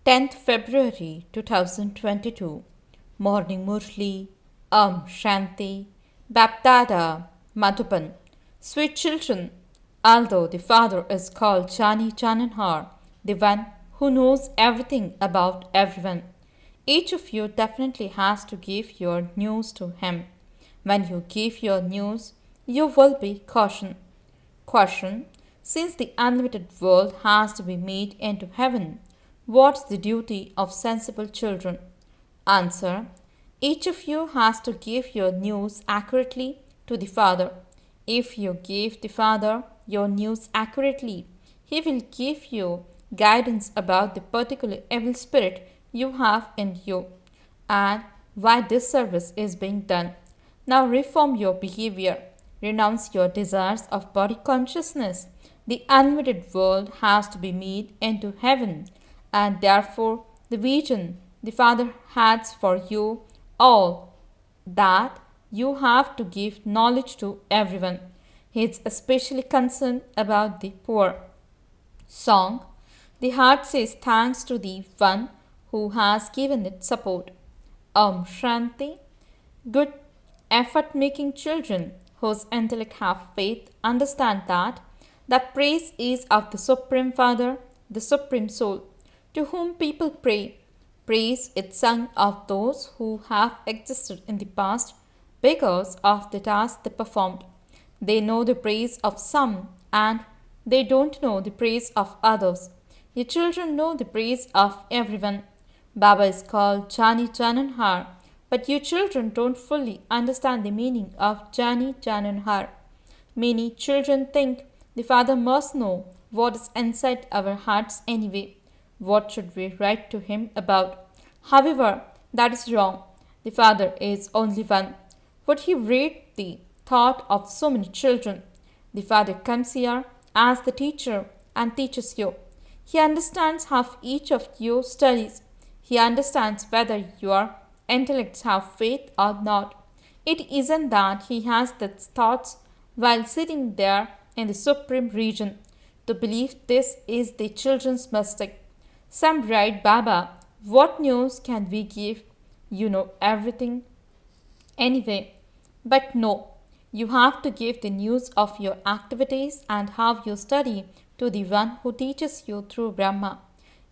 10th February 2022. Morning Murli, Shanti, BapDada, Madhuban. Sweet children, although the Father is called Jani Jananhar, the one who knows everything about everyone, each of you definitely has to give your news to him. When you give your news, you will be cautioned. Question: since the unlimited world has to be made into heaven, what's the duty of sensible children? Answer: each of you has to give your news accurately to the Father. If you give the Father your news accurately, He will give you guidance about the particular evil spirit you have in you and why this service is being done. Now reform your behavior. Renounce your desires of body consciousness. The unlimited world has to be made into heaven, and therefore the vision the Father has for you all that you have to give knowledge to everyone. He is especially concerned about the poor. Song: the heart says thanks to the one who has given it support. Shanti. Good effort making children whose intellect have faith understand that praise is of the Supreme Father, the Supreme Soul, to whom people pray. Praise is sung of those who have existed in the past because of the task they performed. They know the praise of some and they don't know the praise of others. Your children know the praise of everyone. Baba is called Jani Jananhar, but you children don't fully understand the meaning of Jani Jananhar. Many children think the Father must know what is inside our hearts anyway. What should we write to Him about? However, that is wrong. The Father is only one. Would He read the thought of so many children? The Father comes here as the teacher and teaches you. He understands how each of you studies. He understands whether your intellects have faith or not. It isn't that He has the thoughts while sitting there in the supreme region. To believe this is the children's mistake. Some write, Baba, what news can we give? You know everything anyway. But no, you have to give the news of your activities and how you study to the one who teaches you through Brahma.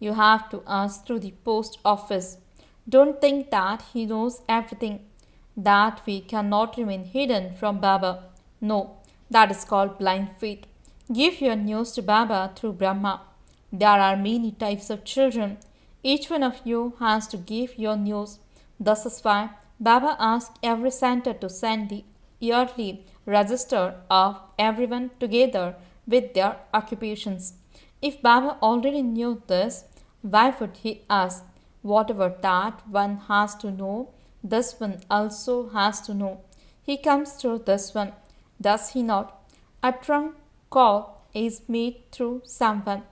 You have to ask through the post office. Don't think that He knows everything, that we cannot remain hidden from Baba. No, that is called blind faith. Give your news to Baba through Brahma. There are many types of children. Each one of you has to give your news. This is why Baba asks every center to send the yearly register of everyone together with their occupations. If Baba already knew this, why would He ask? Whatever that one has to know, this one also has to know. He comes through this one, does he not? A trunk call is made through someone.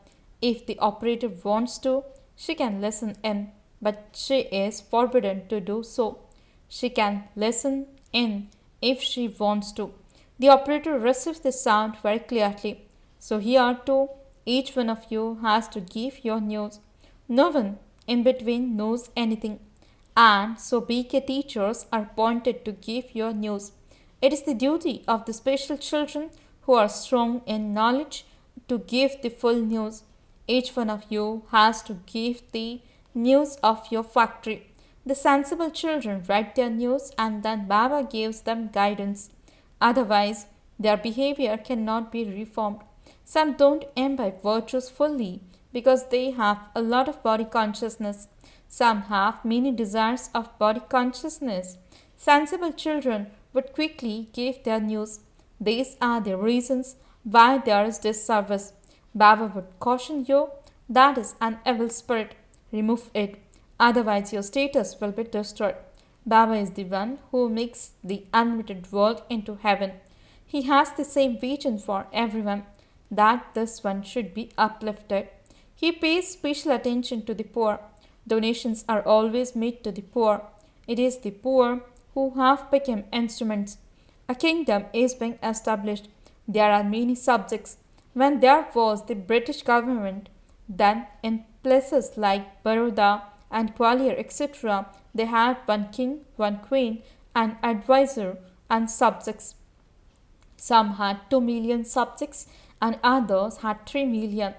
If the operator wants to, she can listen in, but she is forbidden to do so. She can listen in if she wants to. The operator receives the sound very clearly. So here too, each one of you has to give your news. No one in between knows anything. And so BK teachers are appointed to give your news. It is the duty of the special children who are strong in knowledge to give the full news. Each one of you has to give the news of your factory. The sensible children write their news and then Baba gives them guidance. Otherwise, their behavior cannot be reformed. Some don't imbibe virtues fully because they have a lot of body consciousness. Some have many desires of body consciousness. Sensible children would quickly give their news. These are the reasons why there is this service. Baba would caution you, that is an evil spirit. Remove it. Otherwise, your status will be destroyed. Baba is the one who makes the unlimited world into heaven. He has the same vision for everyone, that this one should be uplifted. He pays special attention to the poor. Donations are always made to the poor. It is the poor who have become instruments. A kingdom is being established. There are many subjects. When there was the British government, then in places like Baroda and Gwalior, etc., they had one king, one queen, an advisor, and subjects. Some had 2 million subjects and others had 3 million.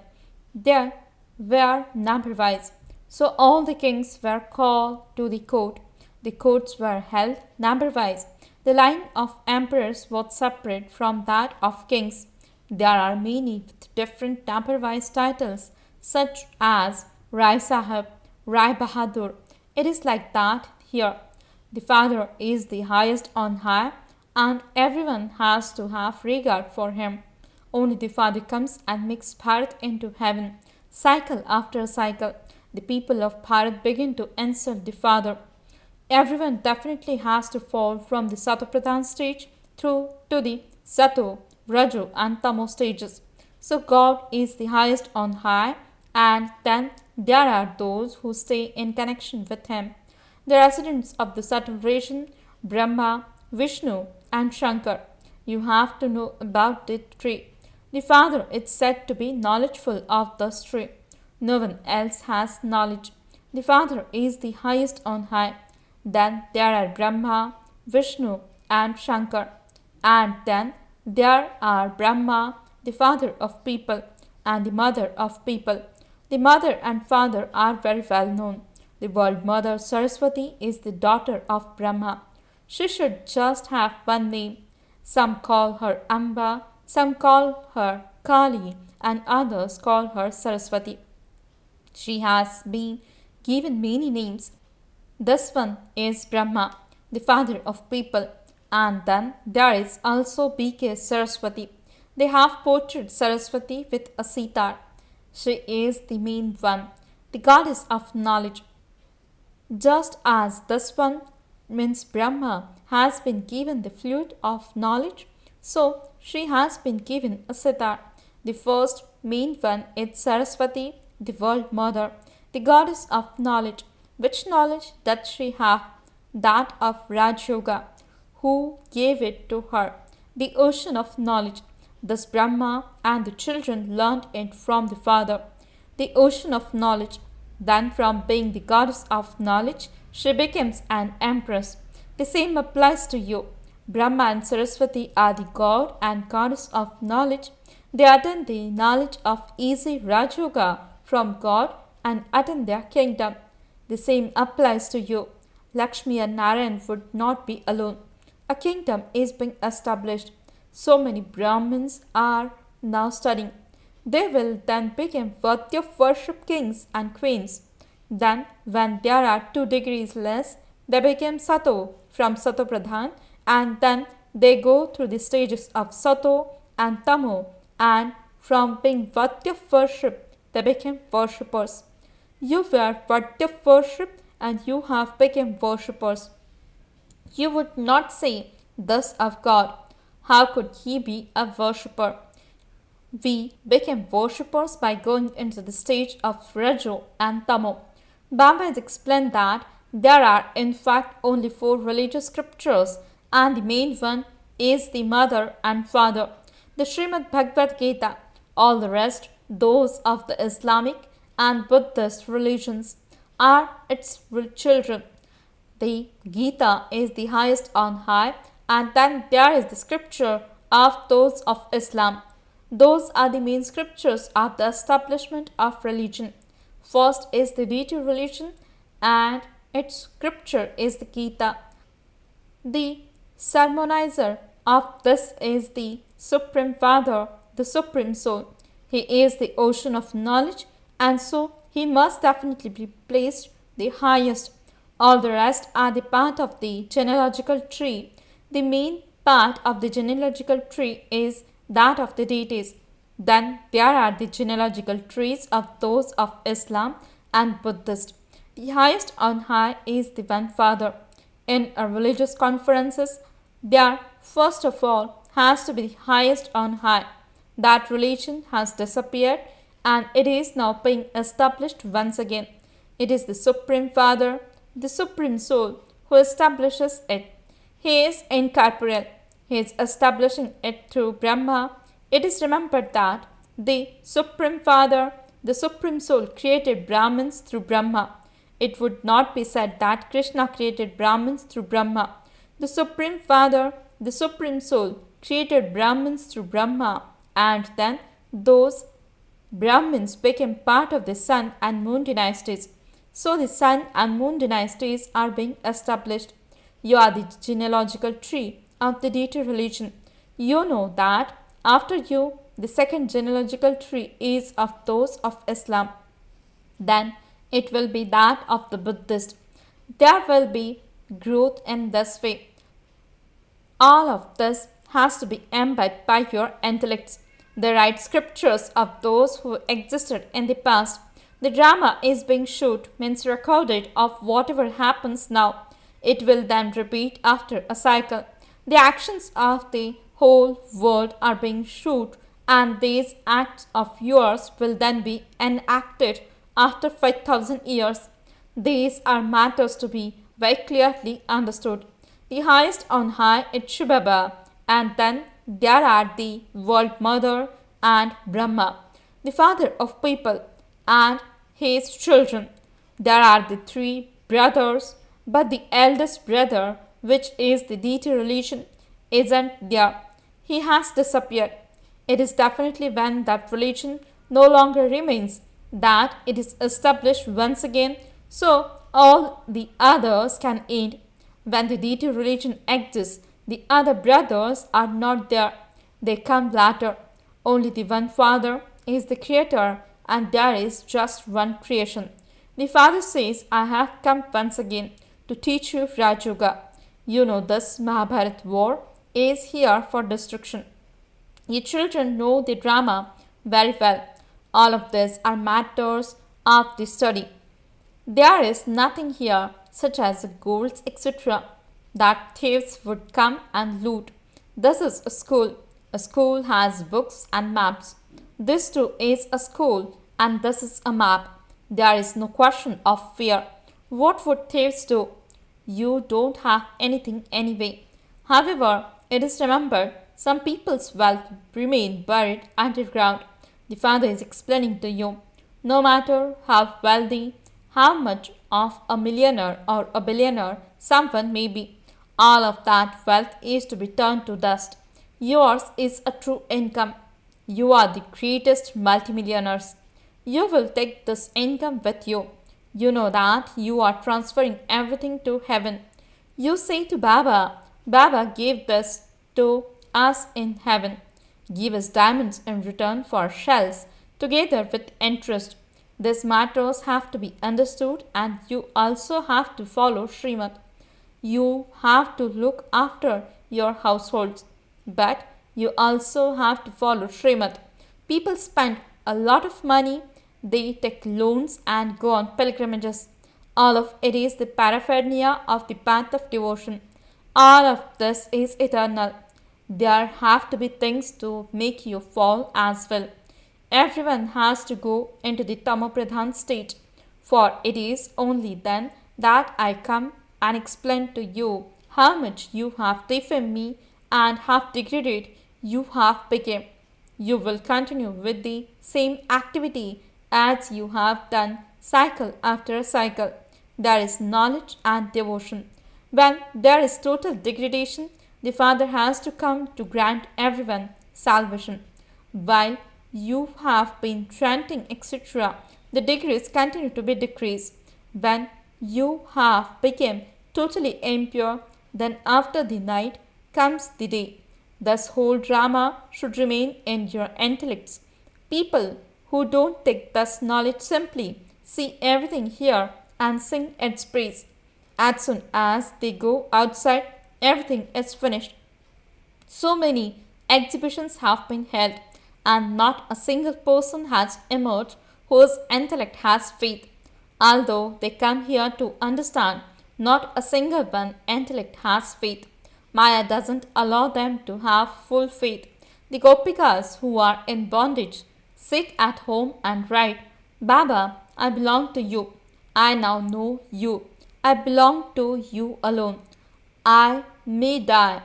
They were number wise. So all the kings were called to the court. The courts were held number wise. The line of emperors was separate from that of kings. There are many with different number wise titles, such as Rai Sahib, Rai Bahadur. It is like that here. The Father is the highest on high, and everyone has to have regard for him. Only the Father comes and makes Bharat into heaven. Cycle after cycle, the people of Bharat begin to insult the Father. Everyone definitely has to fall from the Satopradhan stage through to the Sato, Raju, and Tamo stages. So God is the highest on high, and then there are those who stay in connection with him. The residents of the subtle region, Brahma, Vishnu, and Shankar. You have to know about the tree. The Father is said to be knowledgeful of this tree. No one else has knowledge. The Father is the highest on high. Then there are Brahma, Vishnu, and Shankar. And then there are Brahma, the father of people, and the mother of people. The mother and father are very well known. The world mother Saraswati is the daughter of Brahma. She should just have one name. Some call her Amba, some call her Kali, and others call her Saraswati. She has been given many names. This one is Brahma, the father of people, and then there is also BK Saraswati. They have portrayed Saraswati with a sitar. She is the main one, the goddess of knowledge. Just as this one means Brahma has been given the flute of knowledge, so she has been given a sitar. The first main one is Saraswati, the world mother, the goddess of knowledge. Which knowledge does she have? That of Raj Yoga. Who gave it to her? The ocean of knowledge. Thus Brahma and the children learned it from the Father. The ocean of knowledge. Then from being the goddess of knowledge, she becomes an empress. The same applies to you. Brahma and Saraswati are the god and goddess of knowledge. They attain the knowledge of easy Raj Yoga from God and attain their kingdom. The same applies to you. Lakshmi and Narayan would not be alone. A kingdom is being established. So many Brahmins are now studying. They will then become worthy of worship kings and queens. Then, when there are 2 degrees less, they become Sato from Sato Pradhan, and then they go through the stages of Sato and Tamo, and from being worthy of worship, they became worshippers. You were worthy of worship and you have become worshippers. You would not say thus of God. How could he be a worshipper? We became worshippers by going into the stage of Rajo and Tamo. Baba has explained that there are in fact only 4 religious scriptures, and the main one is the mother and father, the Srimad Bhagavad Gita. All the rest, those of the Islamic and Buddhist religions, are its children. The Gita is the highest on high, and then there is the scripture of those of Islam. Those are the main scriptures of the establishment of religion. First is the deity religion, and its scripture is the Gita. The sermonizer of this is the Supreme Father, the Supreme Soul. He is the ocean of knowledge, and so he must definitely be placed the highest. All the rest are the part of the genealogical tree. The main part of the genealogical tree is that of the deities. Then there are the genealogical trees of those of Islam and Buddhist. The highest on high is the one Father. In a religious conferences, there first of all has to be the highest on high. That religion has disappeared and it is now being established once again. It is the Supreme Father, the Supreme Soul, who establishes it. He is incorporeal. He is establishing it through Brahma. It is remembered that the Supreme Father, the Supreme Soul created Brahmins through Brahma. It would not be said that Krishna created Brahmins through Brahma. The Supreme Father, the Supreme Soul, created Brahmins through Brahma, and then those Brahmins became part of the Sun and Moon dynasties. So the Sun and Moon dynasties are being established. You are the genealogical tree of the deity religion. You know that after you, the second genealogical tree is of those of Islam. Then it will be that of the Buddhist. There will be growth in this way. All of this has to be embedded by your intellects. The right scriptures of those who existed in the past. The drama is being shot, means recorded of whatever happens now. It will then repeat after a cycle. The actions of the whole world are being shot, and these acts of yours will then be enacted after 5,000 years. These are matters to be very clearly understood. The highest on high is Shivbaba, and then there are the World Mother and Brahma, the father of people, and his children. There are the three brothers, but the eldest brother, which is the deity religion, isn't there. He has disappeared. It is definitely when that religion no longer remains that it is established once again, so all the others can end. When the deity religion exists, the other brothers are not there. They come later. Only the one Father is the creator, and there is just one creation. The Father says, I have come once again to teach you Raj Yoga. You know this Mahabharat war is here for destruction. Your children know the drama very well. All of these are matters of the study. There is nothing here, such as golds, etc., that thieves would come and loot. This is a school. A school has books and maps. This too is a school, and this is a map. There is no question of fear. What would thieves do? You don't have anything anyway. However, it is remembered some people's wealth remain buried underground. The Father is explaining to you. No matter how wealthy, how much of a millionaire or a billionaire someone may be, all of that wealth is to be turned to dust. Yours is a true income. You are the greatest multimillionaires. You will take this income with you. You know that you are transferring everything to heaven. You say to Baba, Baba gave this to us in heaven. Give us diamonds in return for shells, together with interest. These matters have to be understood, and you also have to follow Srimad. You have to look after your households, but you also have to follow Srimad. People spend a lot of money, they take loans and go on pilgrimages. All of it is the paraphernalia of the path of devotion. All of this is eternal. There have to be things to make you fall as well. Everyone has to go into the tamopradhan state, for it is only then that I come and explain to you how much you have defamed me and how degraded you have become. You will continue with the same activity as you have done cycle after cycle. There is knowledge and devotion. When there is total degradation, the Father has to come to grant everyone salvation. While you have been chanting, etc., the degrees continue to be decreased. When you have become totally impure, then after the night comes the day. This whole drama should remain in your intellects. People who don't take this knowledge simply see everything here and sing its praise. As soon as they go outside, everything is finished. So many exhibitions have been held, and not a single person has emerged whose intellect has faith. Although they come here to understand, not a single one intellect has faith. Maya doesn't allow them to have full faith. The Gopikas who are in bondage sit at home and write, Baba, I belong to you. I now know you. I belong to you alone. I may die,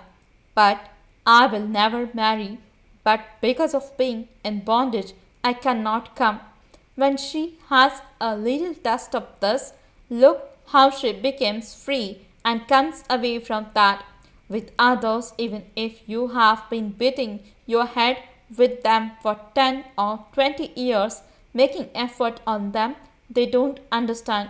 but I will never marry. But because of being in bondage, I cannot come. When she has a little taste of this, look how she becomes free and comes away from that. With others, even if you have been beating your head with them for 10 or 20 years, making effort on them, they don't understand.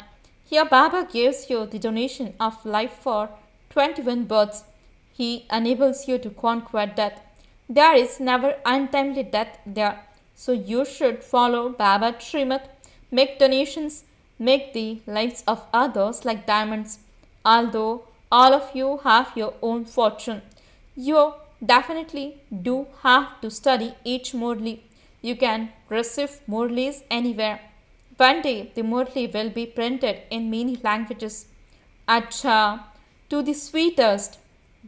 Here Baba gives you the donation of life for 21 births. He enables you to conquer death. There is never untimely death there. So you should follow Baba Srimad, make donations, make the lives of others like diamonds. Although all of you have your own fortune, you definitely do have to study each Murli. You can receive Murlis anywhere. One day the Murli will be printed in many languages. Acha, to the sweetest,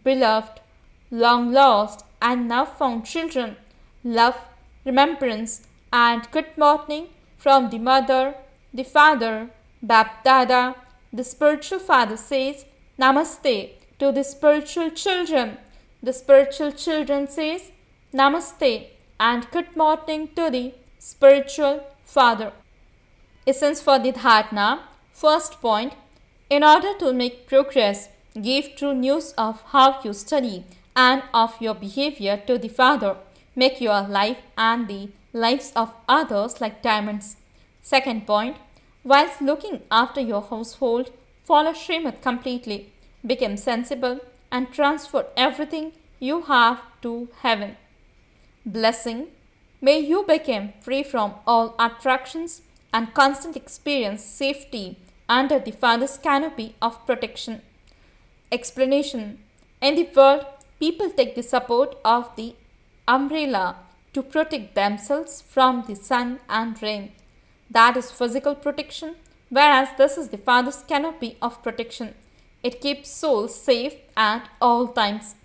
beloved, long lost, and now found children, love, remembrance, and good morning from the mother, the father, BapDada. The spiritual father says Namaste to the spiritual children. The spiritual children says Namaste and good morning to the spiritual father. Essence for the dharana. First point, in order to make progress, give true news of how you study and of your behavior to the Father. Make your life and the lives of others like diamonds. Second point, whilst looking after your household, follow Srimad completely. Become sensible and transfer everything you have to heaven. Blessing. May you become free from all attractions and constant experience safety under the Father's canopy of protection. Explanation. In the world, people take the support of the umbrella to protect themselves from the sun and rain. That is physical protection, whereas this is the Father's canopy of protection. It keeps souls safe at all times.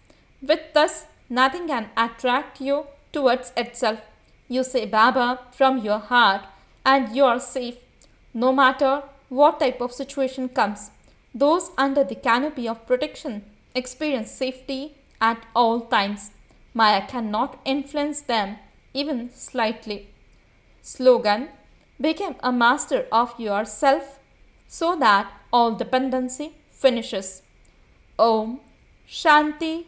With this, nothing can attract you towards itself. You say Baba from your heart and you are safe, no matter what type of situation comes. Those under the canopy of protection experience safety at all times. Maya cannot influence them even slightly. Slogan. Become a master of yourself so that all dependency finishes. Om Shanti